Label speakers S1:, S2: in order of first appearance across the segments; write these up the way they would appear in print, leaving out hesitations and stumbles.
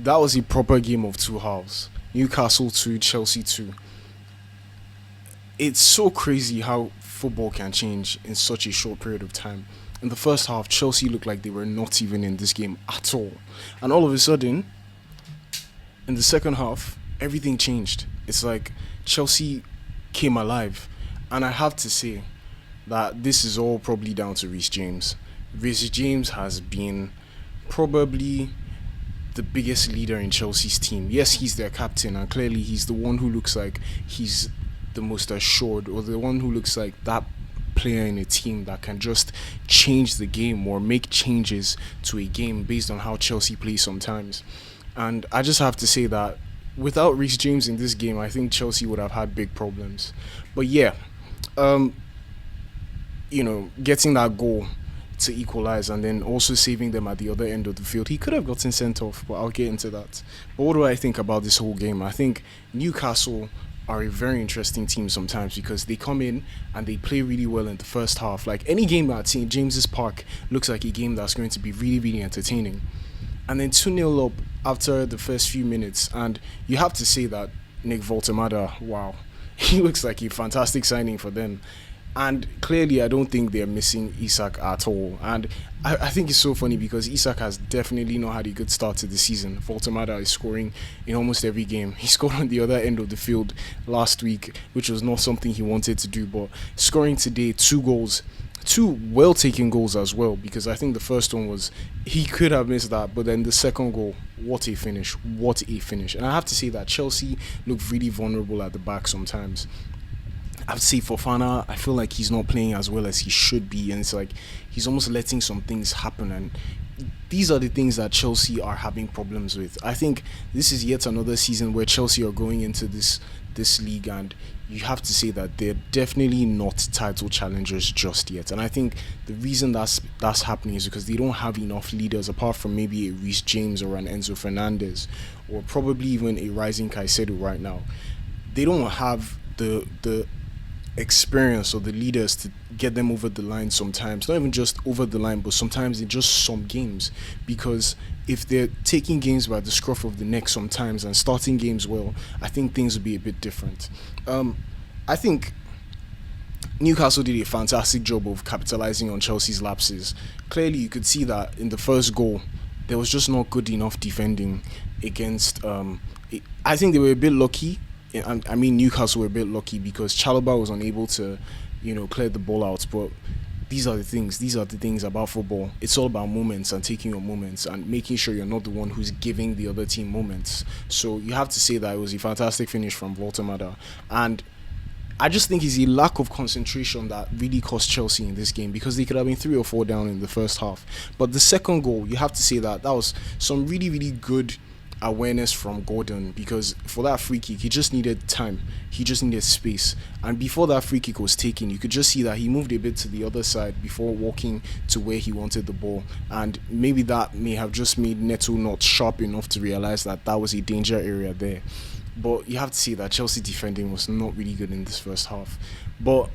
S1: That was a proper game of two halves. Newcastle 2, Chelsea 2. It's so crazy how football can change in such a short period of time. In the first half, Chelsea looked like they were not even in this game at all. And all of a sudden, in the second half, everything changed. It's like Chelsea came alive. And I have to say that this is all probably down to Reece James. Reece James has been probably the biggest leader in Chelsea's team. Yes, he's their captain, and clearly he's the one who looks like he's the most assured, or the one who looks like that player in a team that can just change the game or make changes to a game based on how Chelsea plays sometimes. And I just have to say that without Reece James in this game, I think Chelsea would have had big problems. But yeah, um, getting that goal to equalize and then also saving them at the other end of the field. He could have gotten sent off, but I'll get into that. But what do I think about this whole game? I think Newcastle are a very interesting team sometimes because they come in and they play really well in the first half. Like any game at St. James's Park looks like a game that's going to be really, really entertaining. And then 2-0 up after the first few minutes. And you have to say that Nick Woltemade, wow, he looks like a fantastic signing for them. And clearly, I don't think they're missing Isak at all. And I think it's so funny because Isak has definitely not had a good start to the season. Voltemada is scoring in almost every game. He scored on the other end of the field last week, which was not something he wanted to do. But scoring today, 2 goals, 2 well-taken goals as well, because I think the first one was, he could have missed that. But then the second goal, what a finish. What a finish. And I have to say that Chelsea look really vulnerable at the back sometimes. I would say Fofana, I feel like he's not playing as well as he should be, and it's like he's almost letting some things happen, and these are the things that Chelsea are having problems with. I think this is yet another season where Chelsea are going into this league, and you have to say that they're definitely not title challengers just yet. And I think the reason that's happening is because they don't have enough leaders, apart from maybe a Reece James or an Enzo Fernandez, or probably even a rising Caicedo right now. They don't have the experience or the leaders to get them over the line sometimes. Not even just over the line, but sometimes in just some games. Because if they're taking games by the scruff of the neck sometimes and starting games well, I think things would be a bit different. I think Newcastle did a fantastic job of capitalizing on Chelsea's lapses. Clearly, you could see that in the first goal, there was just not good enough defending against. I think they were a bit lucky. I mean, Newcastle were a bit lucky because Chalobah was unable to, clear the ball out. But these are the things. These are the things about football. It's all about moments and taking your moments and making sure you're not the one who's giving the other team moments. So you have to say that it was a fantastic finish from Voltemada. And I just think it's a lack of concentration that really cost Chelsea in this game, because they could have been 3 or 4 down in the first half. But the second goal, you have to say that was some really, really good awareness from Gordon, because for that free kick he just needed time, he just needed space, and before that free kick was taken, you could just see that he moved a bit to the other side before walking to where he wanted the ball, and maybe that may have just made Neto not sharp enough to realize that that was a danger area there. But you have to see that Chelsea defending was not really good in this first half. But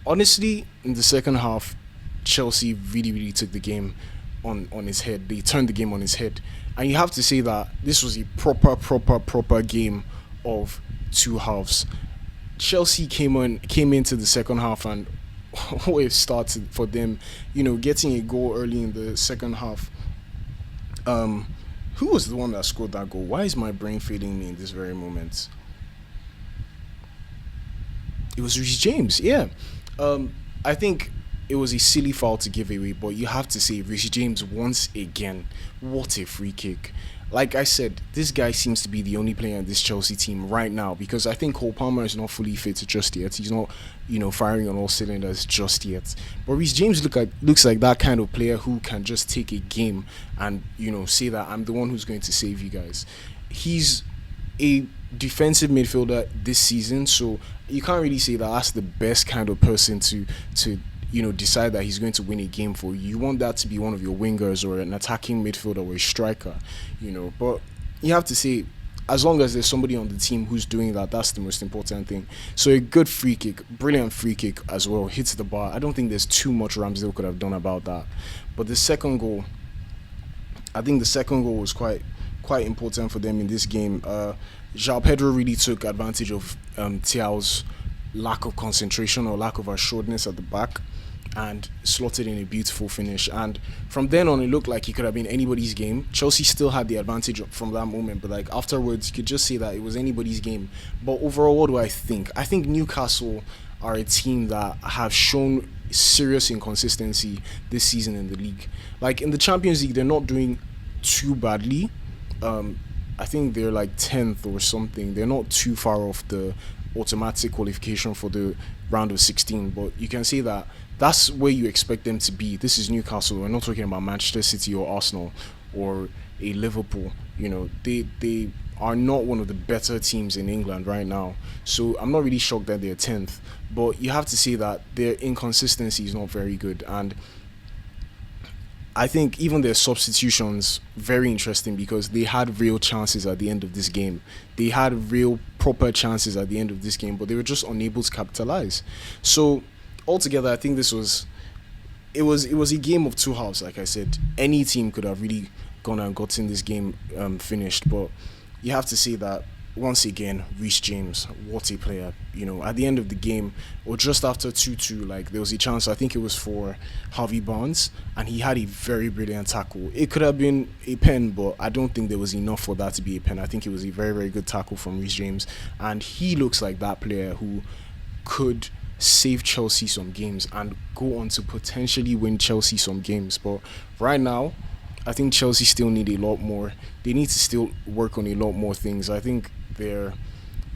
S1: honestly, in the second half, Chelsea really, really took the game on his head. They turned the game on his head. And you have to say that this was a proper game of two halves. Chelsea came into the second half, and what it started for them, getting a goal early in the second half. Who was the one that scored that goal? Why is my brain failing me in this very moment? It was Reece James, yeah. I think it was a silly foul to give away, but you have to say Reece James once again, what a free kick. Like I said, this guy seems to be the only player in this Chelsea team right now, because I think Cole Palmer is not fully fit just yet. He's not, firing on all cylinders just yet. But Reece James looks like that kind of player who can just take a game and, say that I'm the one who's going to save you guys. He's a defensive midfielder this season, so you can't really say that that's the best kind of person to decide that he's going to win a game for you. You want that to be one of your wingers or an attacking midfielder or a striker, But you have to say, as long as there's somebody on the team who's doing that, that's the most important thing. So a good free kick, brilliant free kick as well, hits the bar. I don't think there's too much Ramsdale could have done about that. But the second goal, I think the second goal was quite quite important for them in this game. João Pedro really took advantage of Thiao's lack of concentration or lack of assuredness at the back and slotted in a beautiful finish. And from then on, it looked like it could have been anybody's game. Chelsea still had the advantage from that moment, but like afterwards, you could just say that it was anybody's game. But overall, what do I think? I think Newcastle are a team that have shown serious inconsistency this season in the league. Like in the Champions League, they're not doing too badly. I think they're like 10th or something. They're not too far off the automatic qualification for the round of 16, but you can say that that's where you expect them to be. This is Newcastle. We're not talking about Manchester City or Arsenal or a Liverpool. You know, they are not one of the better teams in England right now. So I'm not really shocked that they're 10th, but you have to say that their inconsistency is not very good. And I think even their substitutions very interesting because they had real chances at the end of this game. They had real proper chances at the end of this game, but they were just unable to capitalize. So altogether, I think it was a game of two halves. Like I said, any team could have really gone and gotten this game finished, but you have to say that once again, Reece James, what a player. You know, at the end of the game, or just after 2-2, like there was a chance, I think it was for Harvey Barnes, and he had a very brilliant tackle. It could have been a pen, but I don't think there was enough for that to be a pen. I think it was a very, very good tackle from Reece James, and he looks like that player who could save Chelsea some games and go on to potentially win Chelsea some games. But right now, I think Chelsea still need a lot more. They need to still work on a lot more things. I think their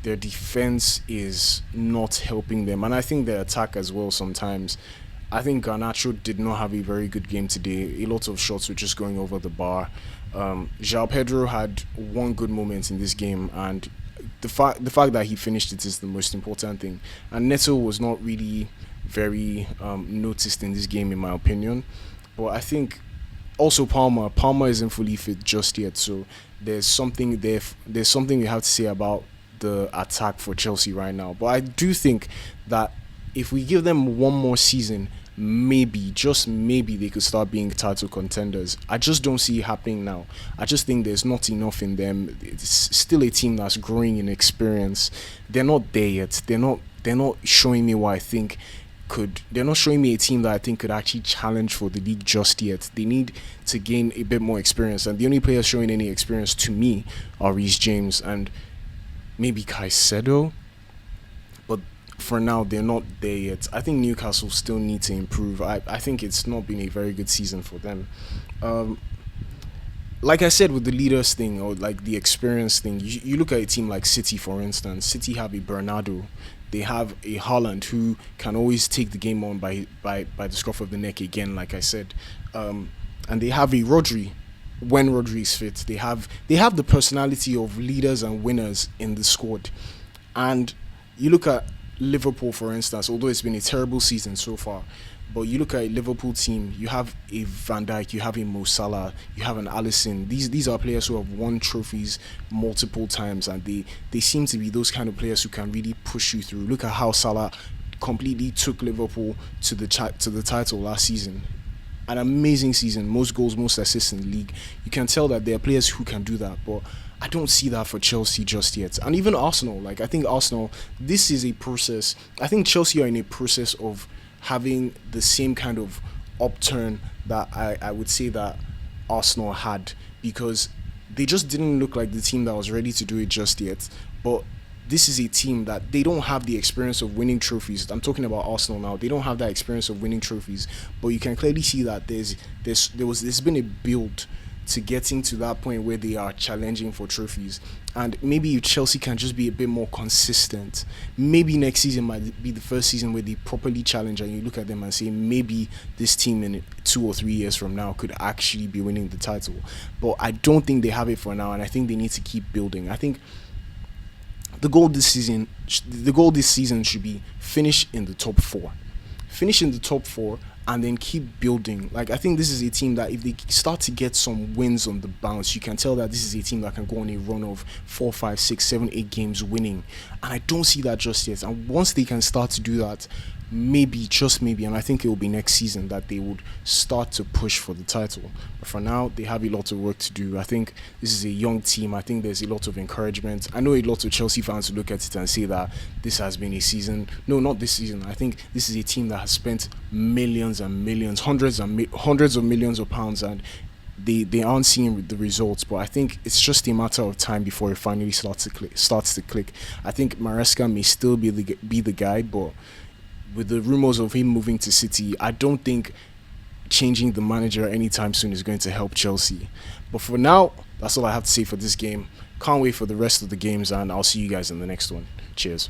S1: defense is not helping them, and I think their attack as well sometimes. I think Garnacho did not have a very good game today. A lot of shots were just going over the bar. João Pedro had one good moment in this game, and the fact that he finished it is the most important thing. And Neto was not really very noticed in this game, in my opinion. But I think also Palmer isn't fully fit just yet, so there's something there. There's something we have to say about the attack for Chelsea right now. But I do think that if we give them one more season, maybe, just maybe, they could start being title contenders. I just don't see it happening now. I just think there's not enough in them. It's still a team that's growing in experience. They're not there yet. They're not showing me what I think could. They're not showing me a team that I think could actually challenge for the league just yet. They need to gain a bit more experience, and the only players showing any experience to me are Reece James and maybe Caicedo. But for now, they're not there yet. I think Newcastle still need to improve. I think it's not been a very good season for them. Like I said, with the leaders thing or like the experience thing, you look at a team like City, for instance. City have a Bernardo. They have a Haaland who can always take the game on by the scruff of the neck again, like I said. And they have a Rodri when Rodri is fit. They have the personality of leaders and winners in the squad. And you look at Liverpool, for instance, although it's been a terrible season so far, but you look at a Liverpool team, you have a Van Dijk, you have a Mo Salah, you have an Alisson. These are players who have won trophies multiple times, and they seem to be those kind of players who can really push you through. Look at how Salah completely took Liverpool to the title last season. An amazing season, most goals, most assists in the league. You can tell that there are players who can do that, but I don't see that for Chelsea just yet. And even Arsenal, like I think Arsenal, this is a process. I think Chelsea are in a process of having the same kind of upturn that I would say that Arsenal had, because they just didn't look like the team that was ready to do it just yet. But this is a team that they don't have the experience of winning trophies. I'm talking about Arsenal now. They don't have that experience of winning trophies, but you can clearly see that there's been a build to getting to that point where they are challenging for trophies. And maybe if Chelsea can just be a bit more consistent, maybe next season might be the first season where they properly challenge and you look at them and say maybe this team in 2 or 3 years from now could actually be winning the title. But I don't think they have it for now, and I think they need to keep building. I think the goal this season should be finish in the top 4. Finish in the top 4 and then keep building. Like, I think this is a team that if they start to get some wins on the bounce, you can tell that this is a team that can go on a run of 4, 5, 6, 7, 8 games winning. And I don't see that just yet. And once they can start to do that, maybe, just maybe, and I think it will be next season that they would start to push for the title. But for now, they have a lot of work to do. I think this is a young team. I think there's a lot of encouragement. I know a lot of Chelsea fans will look at it and say that this has been a season. No, not this season. I think this is a team that has spent millions and millions, hundreds of millions of pounds, and they aren't seeing the results. But I think it's just a matter of time before it finally starts to click. I think Maresca may still be the guy, but with the rumors of him moving to City, I don't think changing the manager anytime soon is going to help Chelsea. But for now, that's all I have to say for this game. Can't wait for the rest of the games, and I'll see you guys in the next one. Cheers.